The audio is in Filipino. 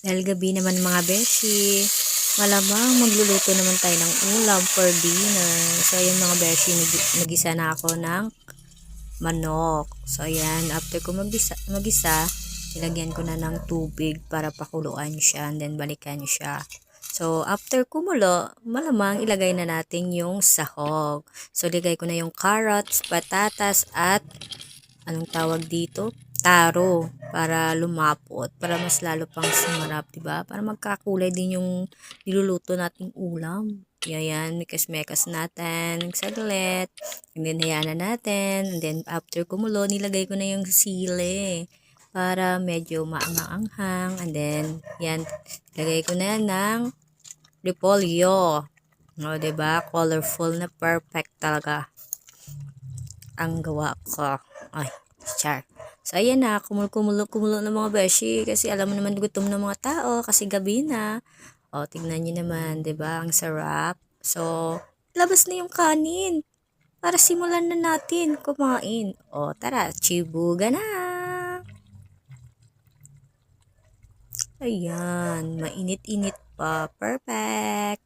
Dahil gabi naman mga beshi, malamang magluluto naman tayo ng ulam for dinner. So ayan mga beshi, nagisa na ako ng manok. So ayan, after ko magisa, ilagyan ko na ng tubig para pakuluan siya and then balikan siya. So after kumulo, malamang ilagay na natin yung sahog. So ligay ko na yung carrots, patatas at anong tawag dito? Taro para lumapot, para mas lalo pang sumarap, 'di ba? Para magkakulay din yung niluluto nating ulam. Yan, mekas-mekas natin saglit. And then, hayaan na natin. And then, after kumulo, nilagay ko na yung sili para medyo maanghang-anghang. And then, yan, lagay ko na ng repolyo. O, diba? Colorful na perfect talaga ang gawa ko. Ay, char. So, ayan na, kumulo ng mga beshi kasi alam mo naman gutom ng mga tao kasi gabi na. O, tignan nyo naman, 'di ba? Ang sarap. So, labas na yung kanin para simulan na natin kumain. O, tara, chibuga na! Ayan, mainit-init pa. Perfect!